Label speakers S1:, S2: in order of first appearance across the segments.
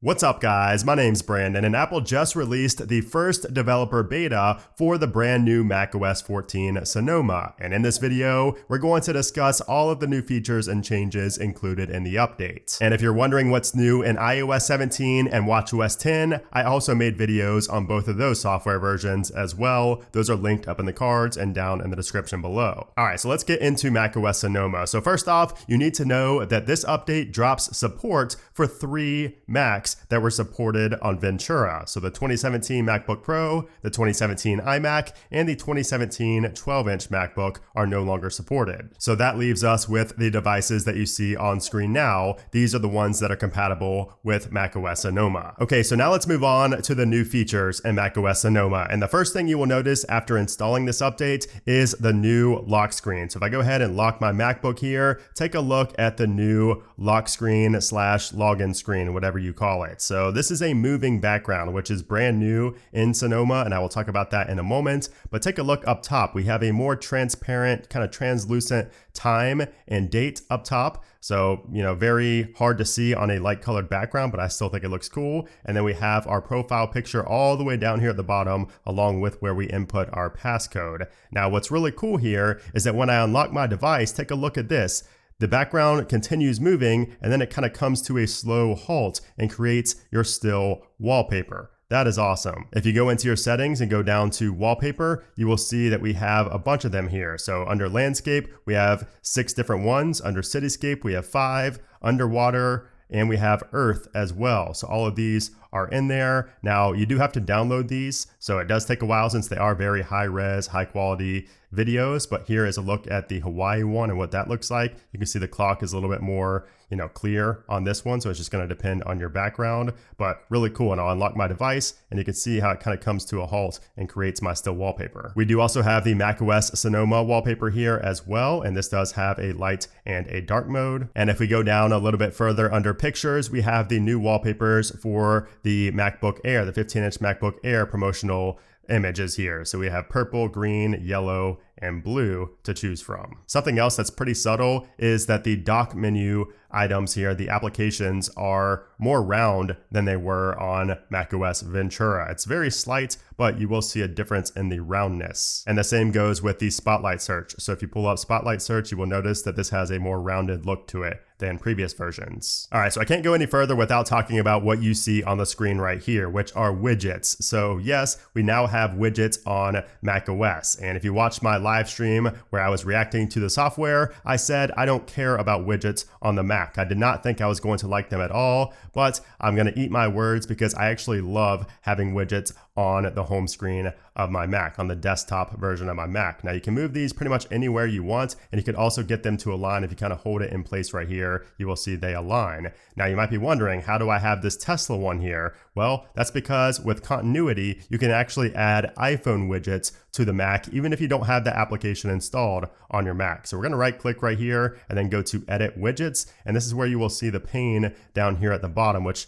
S1: What's up guys, my name's Brandon and Apple just released the first developer beta for the brand new macOS 14 Sonoma. And in this video, we're going to discuss all of the new features and changes included in the update. And if you're wondering what's new in iOS 17 and watchOS 10, I also made videos on both of those software versions as well. Those are linked up in the cards and down in the description below. Alright, so let's get into macOS Sonoma. So first off, you need to know that this update drops support for 3 Macs that were supported on Ventura. So the 2017 MacBook Pro, the 2017 iMac, and the 2017 12-inch MacBook are no longer supported. So that leaves us with the devices that you see on screen now. These are the ones that are compatible with macOS Sonoma. Okay, so now let's move on to the new features in macOS Sonoma. And the first thing you will notice after installing this update is the new lock screen. So if I go ahead and lock my MacBook here, take a look at the new lock screen / login screen, whatever you call it. So this is a moving background, which is brand new in Sonoma, and I will talk about that in a moment. But take a look up top. We have a more transparent, kind of translucent time and date up top. So, very hard to see on a light colored background, but I still think it looks cool. And then we have our profile picture all the way down here at the bottom, along with where we input our passcode. Now, what's really cool here is that when I unlock my device, take a look at this. The background continues moving and then it kind of comes to a slow halt and creates your still wallpaper. That is awesome. If you go into your settings and go down to wallpaper, you will see that we have a bunch of them here. So under landscape, we have 6 different ones. Under cityscape, we have 5. Underwater, and we have earth as well. So all of these are in there. Now you do have to download these, so it does take a while since they are very high res, high quality videos, but here is a look at the Hawaii one and what that looks like. You can see the clock is a little bit more, clear on this one, so it's just going to depend on your background, but really cool. And I'll unlock my device and you can see how it kind of comes to a halt and creates my still wallpaper. We do also have the macOS Sonoma wallpaper here as well, and this does have a light and a dark mode. And if we go down a little bit further under pictures, we have the new wallpapers for the MacBook Air, the 15-inch MacBook Air promotional images here. So we have purple, green, yellow, and blue to choose from. Something else that's pretty subtle is that the dock menu items here, the applications, are more round than they were on macOS Ventura. It's very slight, but you will see a difference in the roundness. And the same goes with the Spotlight search. So if you pull up Spotlight search, you will notice that this has a more rounded look to it than previous versions. All right, so I can't go any further without talking about what you see on the screen right here, which are widgets. So yes, we now have widgets on macOS. And if you watched my live stream where I was reacting to the software, I said I don't care about widgets on the Mac. I did not think I was going to like them at all, but I'm gonna eat my words because I actually love having widgets on the home screen of my Mac, on the desktop version of my Mac. Now you can move these pretty much anywhere you want, and you can also get them to align. If you kind of hold it in place right here, you will see they align. Now you might be wondering, how do I have this Tesla one here? Well, that's because with continuity, you can actually add iPhone widgets to the Mac, even if you don't have the application installed on your Mac. So we're gonna right click right here and then go to Edit Widgets. And this is where you will see the pane down here at the bottom, which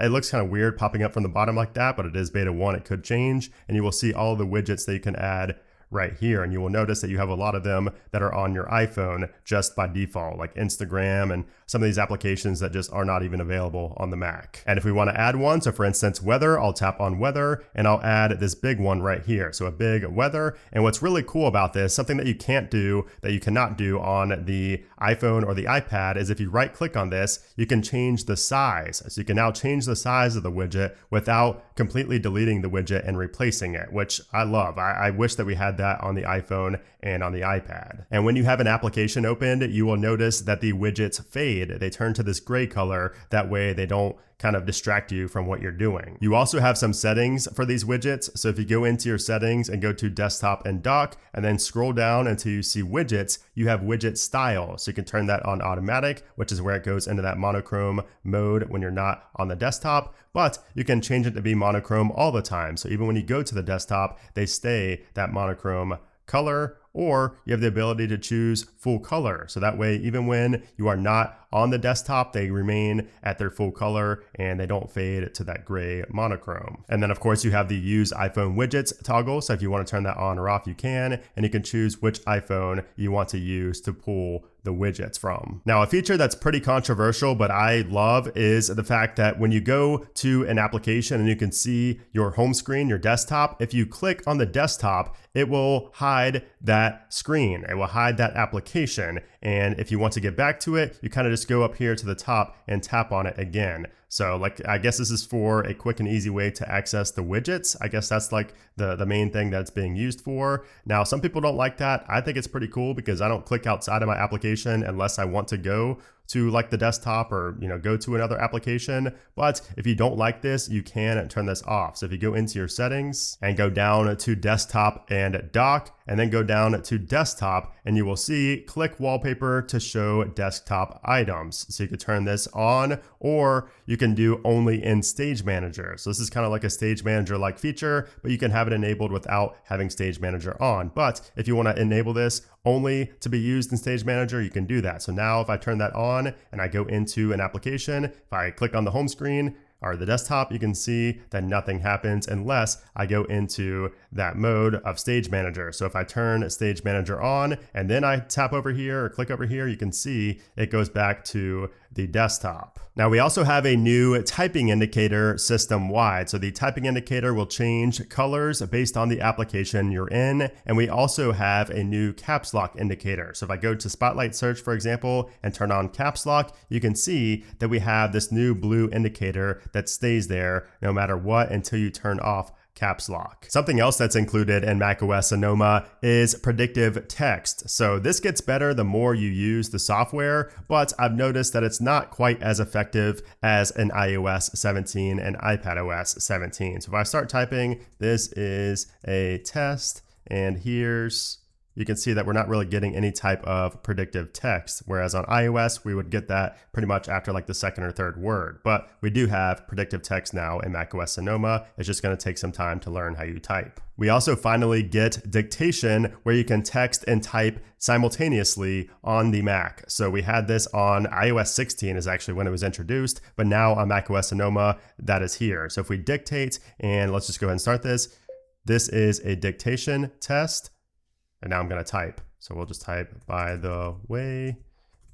S1: it looks kind of weird popping up from the bottom like that, but it is beta 1, it could change. And you will see all the widgets that you can add right here, and you will notice that you have a lot of them that are on your iPhone just by default, like Instagram and some of these applications that just are not even available on the Mac. And if we want to add one, so for instance weather, I'll tap on weather and I'll add this big one right here, so a big weather. And what's really cool about this, something that you can't do, that you cannot do on the iPhone or the iPad, is if you right click on this, you can change the size. So you can now change the size of the widget without completely deleting the widget and replacing it, which I love. I wish that we had that on the iPhone and on the iPad. And when you have an application opened, you will notice that the widgets fade. They turn to this gray color. That way they don't kind of distract you from what you're doing. You also have some settings for these widgets. So if you go into your settings and go to desktop and dock and then scroll down until you see widgets, you have widget style. So you can turn that on automatic, which is where it goes into that monochrome mode when you're not on the desktop, but you can change it to be monochrome all the time. So even when you go to the desktop, they stay that monochrome color, or you have the ability to choose full color. So that way, even when you are not on the desktop, they remain at their full color and they don't fade to that gray monochrome. And then of course you have the use iPhone widgets toggle. So if you want to turn that on or off, you can, and you can choose which iPhone you want to use to pull the widgets from. Now, a feature that's pretty controversial, but I love, is the fact that when you go to an application and you can see your home screen, your desktop, if you click on the desktop, it will hide that screen. It will hide that application. And if you want to get back to it, you kind of just go up here to the top and tap on it again. So like, I guess this is for a quick and easy way to access the widgets. I guess that's like the main thing that it's being used for. Now, some people don't like that. I think it's pretty cool because I don't click outside of my application unless I want to go to like the desktop or, go to another application. But if you don't like this, you can turn this off. So if you go into your settings and go down to desktop and dock, and then go down to desktop, and you will see click wallpaper to show desktop items. So you could turn this on, or you can do only in Stage Manager. So this is kind of like a Stage Manager like feature, but you can have it enabled without having Stage Manager on. But if you want to enable this only to be used in Stage Manager, you can do that. So now if I turn that on and I go into an application, if I click on the home screen or the desktop, you can see that nothing happens unless I go into that mode of Stage Manager. So if I turn Stage Manager on and then I tap over here or click over here, you can see it goes back to the desktop. Now we also have a new typing indicator system-wide. So the typing indicator will change colors based on the application you're in. And we also have a new caps lock indicator. So if I go to Spotlight Search, for example, and turn on caps lock, you can see that we have this new blue indicator that stays there no matter what until you turn off caps lock. Something else that's included in macOS Sonoma is predictive text. So this gets better the more you use the software, but I've noticed that it's not quite as effective as in iOS 17 and iPadOS 17. So if I start typing, this is a test, and you can see that we're not really getting any type of predictive text, whereas on iOS, we would get that pretty much after like the second or third word. But we do have predictive text now in macOS Sonoma. It's just going to take some time to learn how you type. We also finally get dictation, where you can text and type simultaneously on the Mac. So we had this on iOS 16 is actually when it was introduced, but now on macOS Sonoma, that is here. So if we dictate, and let's just go ahead and start this. This is a dictation test. And now I'm going to type. So we'll just type, by the way,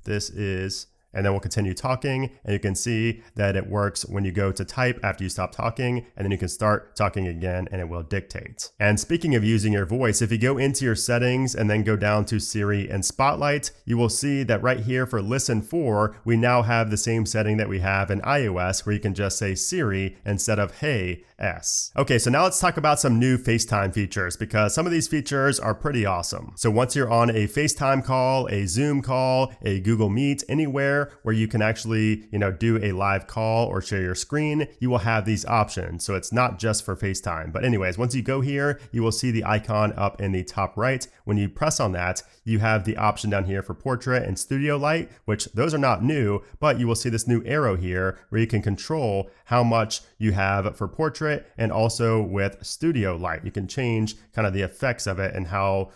S1: this is, and then we'll continue talking. And you can see that it works when you go to type after you stop talking, and then you can start talking again and it will dictate. And speaking of using your voice, if you go into your settings and then go down to Siri and Spotlight, you will see that right here for Listen For, we now have the same setting that we have in iOS, where you can just say Siri instead of Hey S. Okay, so now let's talk about some new FaceTime features, because some of these features are pretty awesome. So once you're on a FaceTime call, a Zoom call, a Google Meet, anywhere where you can actually, do a live call or share your screen, you will have these options. So it's not just for FaceTime. But anyways, once you go here, you will see the icon up in the top right. When you press on that, you have the option down here for portrait and studio light, which those are not new, but you will see this new arrow here where you can control how much you have for portrait, and also with studio light. You can change kind of the effects of it and how,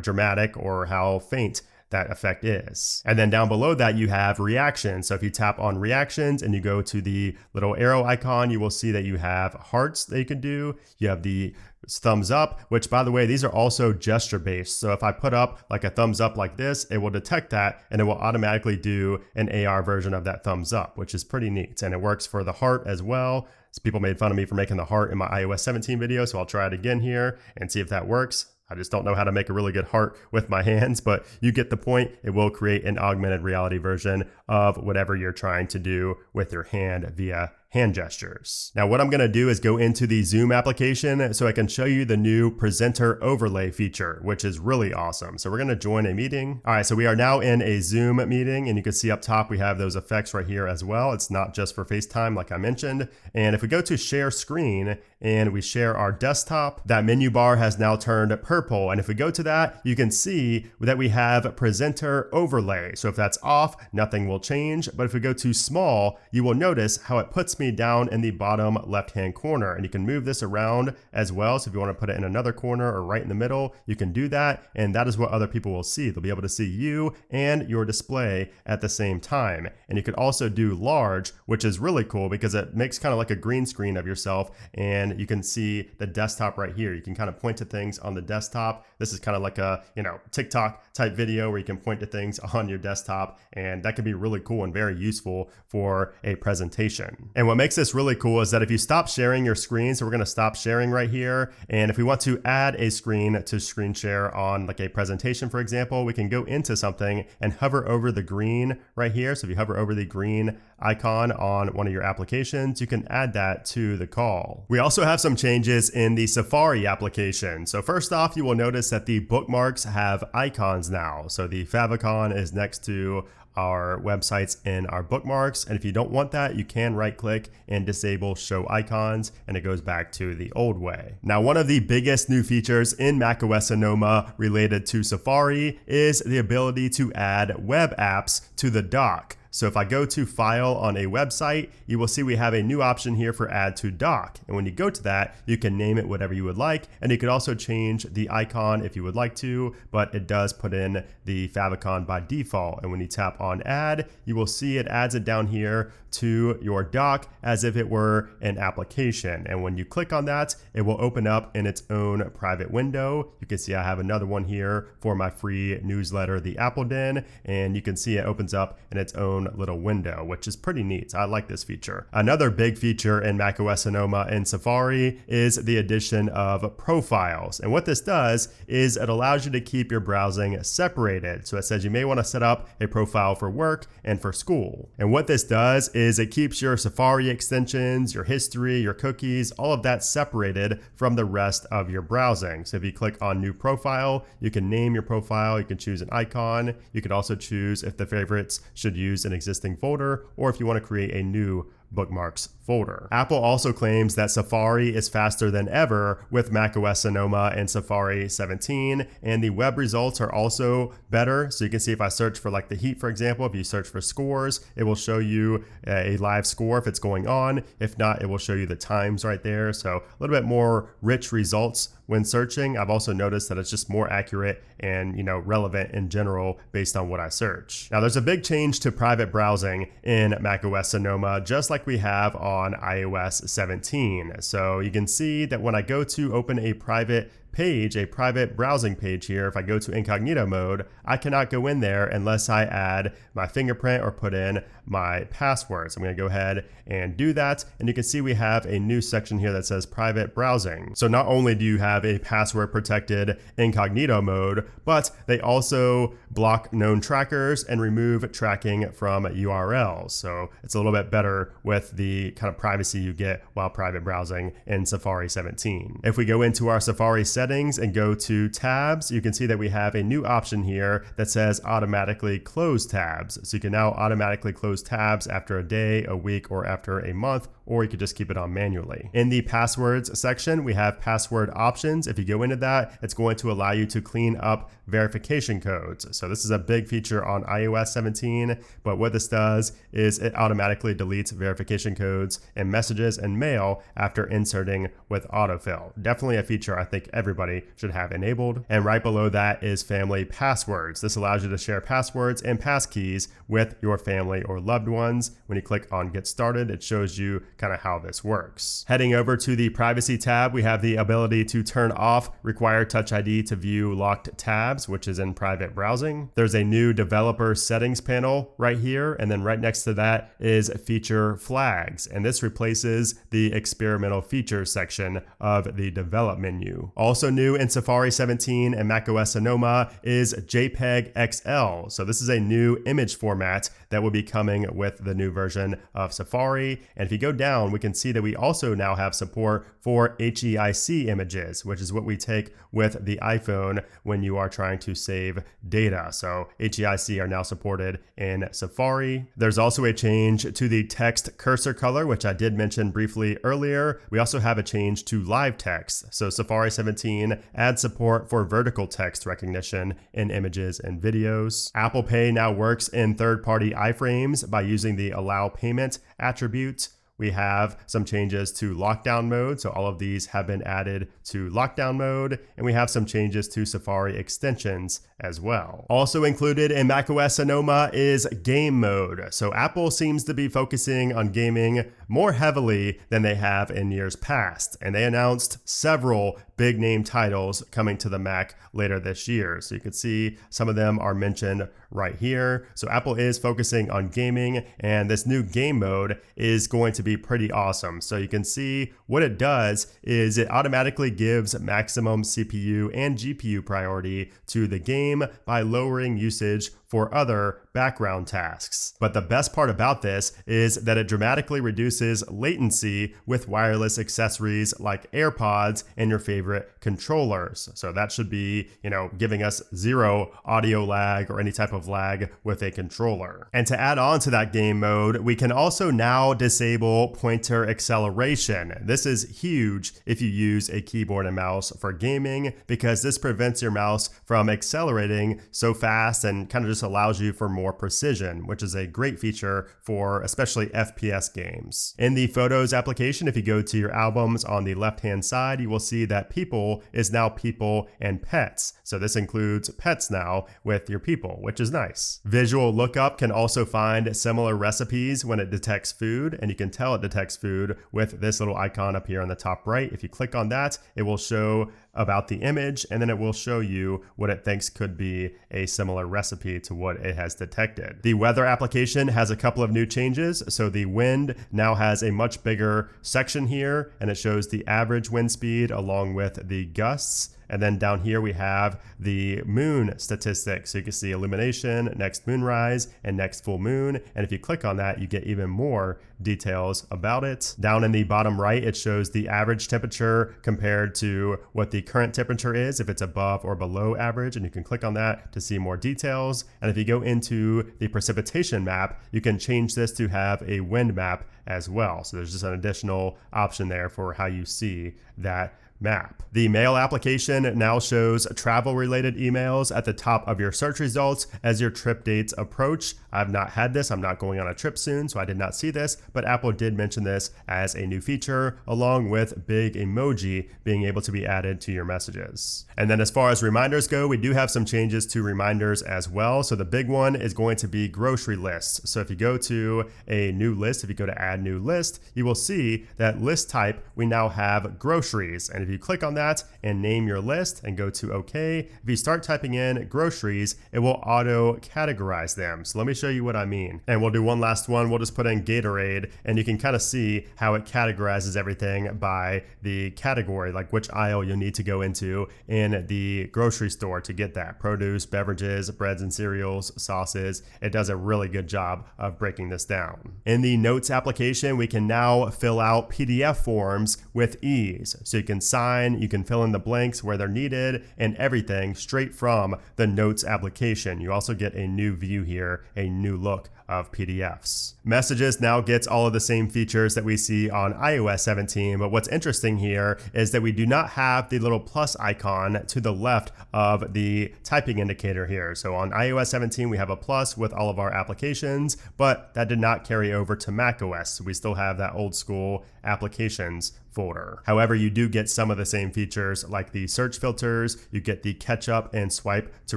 S1: dramatic or how faint that effect is. And then down below that, you have reactions. So if you tap on reactions and you go to the little arrow icon, you will see that you have hearts that you can do. You have the thumbs up, which by the way, these are also gesture based. So if I put up like a thumbs up like this, it will detect that and it will automatically do an AR version of that thumbs up, which is pretty neat. And it works for the heart as well. So people made fun of me for making the heart in my iOS 17 video. So I'll try it again here and see if that works. I just don't know how to make a really good heart with my hands, but you get the point. It will create an augmented reality version of whatever you're trying to do with your hand via hand gestures. Now what I'm going to do is go into the Zoom application so I can show you the new presenter overlay feature, which is really awesome. So we're going to join a meeting. All right, so we are now in a Zoom meeting, and you can see up top we have those effects right here as well. It's not just for FaceTime like I mentioned. And if we go to share screen and we share our desktop, that menu bar has now turned purple. And if we go to that, you can see that we have presenter overlay. So if that's off, nothing will change. But if we go to small, you will notice how it puts me down in the bottom left-hand corner, and you can move this around as well. So if you want to put it in another corner or right in the middle, you can do that, and that is what other people will see. They'll be able to see you and your display at the same time. And you could also do large, which is really cool because it makes kind of like a green screen of yourself, and you can see the desktop right here. You can kind of point to things on the desktop. This is kind of like a, TikTok type video where you can point to things on your desktop, and that can be really cool and very useful for a presentation. And what makes this really cool is that if you stop sharing your screen, so we're going to stop sharing right here, and if we want to add a screen to screen share on like a presentation, for example, we can go into something and hover over the green right here. So if you hover over the green icon on one of your applications, you can add that to the call. We also have some changes in the Safari application. So first off, you will notice that the bookmarks have icons now. So the favicon is next to our websites in our bookmarks, and if you don't want that, you can right click and disable show icons, and it goes back to the old way. Now, one of the biggest new features in macOS Sonoma related to Safari is the ability to add web apps to the dock. So if I go to File on a website, you will see we have a new option here for Add to Dock. And when you go to that, you can name it whatever you would like. And you could also change the icon if you would like to, but it does put in the favicon by default. And when you tap on Add, you will see it adds it down here to your dock as if it were an application. And when you click on that, it will open up in its own private window. You can see I have another one here for my free newsletter, The Apple Den, and you can see it opens up in its own little window, which is pretty neat. I like this feature. Another big feature in macOS Sonoma and Safari is the addition of profiles. And what this does is it allows you to keep your browsing separated. So it says you may want to set up a profile for work and for school. And what this does is it keeps your Safari extensions, your history, your cookies, all of that separated from the rest of your browsing. So if you click on new profile, you can name your profile, you can choose an icon. You can also choose if the favorites should use an existing folder or if you want to create a new bookmarks folder. Apple also claims that Safari is faster than ever with macOS Sonoma and Safari 17, and the web results are also better. So you can see if I search for like the heat, for example, if you search for scores, it will show you a live score if it's going on. If not, it will show you the times right there. So a little bit more rich results when searching. I've also noticed that it's just more accurate and relevant in general based on what I search. Now there's a big change to private browsing in macOS Sonoma, just like we have on iOS 17. So you can see that when I go to open a private page, a private browsing page here, if I go to incognito mode, I cannot go in there unless I add my fingerprint or put in my passwords. I'm going to go ahead and do that. And you can see we have a new section here that says private browsing. So not only do you have a password protected incognito mode, but they also block known trackers and remove tracking from URLs. So it's a little bit better with the kind of privacy you get while private browsing in Safari 17. If we go into our Safari settings and go to tabs, you can see that we have a new option here that says automatically close tabs. So you can now automatically close tabs after a day, a week, or after a month, or you could just keep it on manually. In the passwords section, we have password options. If you go into that, it's going to allow you to clean up verification codes. So this is a big feature on iOS 17, but what this does is it automatically deletes verification codes and messages and mail after inserting with autofill. Definitely a feature I think everybody should have enabled. And right below that is family passwords. This allows you to share passwords and passkeys with your family or loved ones. When you click on Get Started, it shows you kind of how this works. Heading over to the privacy tab, we have the ability to turn off Require Touch ID to view locked tabs, which is in private browsing. There's a new developer settings panel right here, and then right next to that is feature flags, and this replaces the experimental features section of the develop menu. Also new in Safari 17 and macOS Sonoma is JPEG XL. So this is a new image format that will be coming with the new version of Safari. And if you go down, we can see that we also now have support for HEIC images, which is what we take with the iPhone when you are trying to save data. So HEIC are now supported in Safari. There's also a change to the text cursor color, which I did mention briefly earlier. We also have a change to live text. So Safari 17 adds support for vertical text recognition in images and videos. Apple Pay now works in third-party iframes by using the allow payment attribute. we have some changes to lockdown mode. So all of these have been added to lockdown mode, and we have some changes to Safari extensions as well. Also included in macOS Sonoma is game mode. So Apple seems to be focusing on gaming more heavily than they have in years past, and they announced several big name titles coming to the Mac later this year. So you can see some of them are mentioned right here. So Apple is focusing on gaming, and this new game mode is going to be pretty awesome. So you can see what it does is it automatically gives maximum CPU and GPU priority to the game by lowering usage for other background tasks. But the best part about this is that it dramatically reduces latency with wireless accessories like AirPods and your favorite controllers. So that should be, giving us zero audio lag or any type of lag with a controller. And to add on to that game mode, we can also now disable pointer acceleration. This is huge if you use a keyboard and mouse for gaming, because this prevents your mouse from accelerating so fast and kind of just allows you for more precision, which is a great feature for especially FPS games. In the Photos application, if you go to your albums on the left-hand side, you will see that people is now people and pets. So this includes pets now with your people, which is nice. Visual Lookup can also find similar recipes when it detects food, and you can tell it detects food with this little icon up here on the top right. If you click on that, it will show about the image, and then it will show you what it thinks could be a similar recipe to what it has detected. The weather application has a couple of new changes. So the wind now has a much bigger section here, and it shows the average wind speed along with the gusts. And then down here we have the moon statistics. So you can see illumination, next moonrise, and next full moon. And if you click on that, you get even more details about it. Down in the bottom right, it shows the average temperature compared to what the current temperature is, if it's above or below average. And you can click on that to see more details. And if you go into the precipitation map, you can change this to have a wind map as well. So there's just an additional option there for how you see that map. The Mail application now shows travel-related emails at the top of your search results as your trip dates approach. I've not had this. I'm not going on a trip soon, so I did not see this, but Apple did mention this as a new feature, along with big emoji being able to be added to your messages. And then as far as reminders go, we do have some changes to reminders as well. So the big one is going to be grocery lists. So if you go to a new list, if you go to add new list, you will see that list type, we now have groceries. And if you click on that and name your list and go to OK, if you start typing in groceries, it will auto categorize them. So let me show you what I mean. And we'll do one last one. We'll just put in Gatorade, and you can kind of see how it categorizes everything by the category, like which aisle you need to go into in the grocery store to get that. Produce, beverages, breads and cereals, sauces. It does a really good job of breaking this down. In the Notes application, we can now fill out PDF forms with ease. So you can sign, you can fill in the blanks where they're needed, and everything straight from the Notes application. You also get a new view here, a new look of PDFs. Messages now gets all of the same features that we see on iOS 17, but what's interesting here is that we do not have the little plus icon to the left of the typing indicator here. So on iOS 17, we have a plus with all of our applications, but that did not carry over to macOS. So we still have that old school applications folder. However, you do get some of the same features like the search filters, you get the catch up and swipe to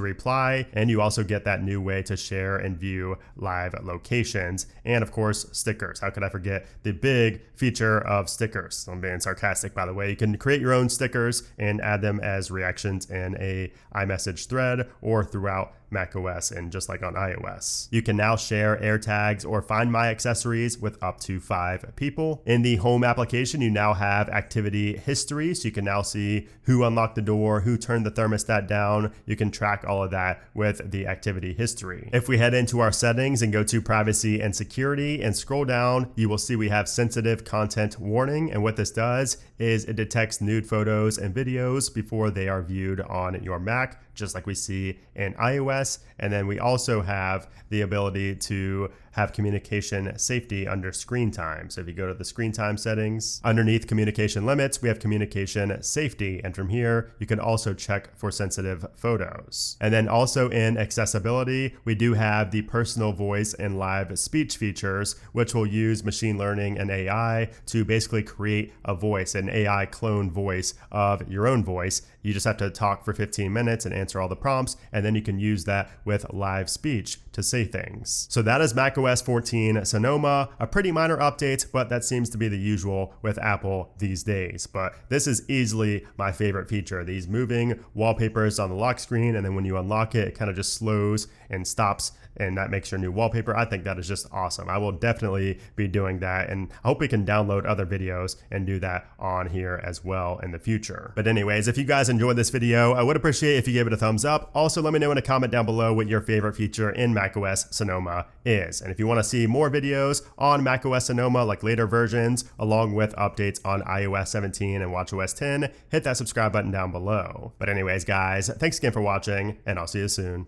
S1: reply, and you also get that new way to share and view live locations, and of course stickers. How could I forget the big feature of stickers? I'm being sarcastic, by the way. You can create your own stickers and add them as reactions in a iMessage thread or throughout macOS, and just like on iOS. You can now share AirTags or Find My accessories with up to 5 people. In the Home application, you now have activity history, so you can now see who unlocked the door, who turned the thermostat down. You can track all of that with the activity history. If we head into our settings and go to privacy and security and scroll down, you will see we have sensitive content warning, and what this does is it detects nude photos and videos before they are viewed on your Mac, just like we see in iOS. And then we also have the ability to have communication safety under screen time. So if you go to the screen time settings, underneath communication limits, we have communication safety. And from here, you can also check for sensitive photos. And then also in accessibility, we do have the personal voice and live speech features, which will use machine learning and AI to basically create a voice, an AI clone voice of your own voice. You just have to talk for 15 minutes and answer all the prompts, and then you can use that with live speech to say things. So that is macOS 14 Sonoma, a pretty minor update, but that seems to be the usual with Apple these days. But this is easily my favorite feature, these moving wallpapers on the lock screen, and then when you unlock it, it kind of just slows and stops, and that makes your new wallpaper. I think that is just awesome. I will definitely be doing that, and I hope we can download other videos and do that on here as well in the future. But anyways, if you guys enjoyed this video, I would appreciate if you gave it a thumbs up. Also, let me know in a comment down below what your favorite feature in macOS Sonoma is. And if you want to see more videos on macOS Sonoma, like later versions, along with updates on iOS 17 and watchOS 10, hit that subscribe button down below. But anyways, guys, thanks again for watching, and I'll see you soon.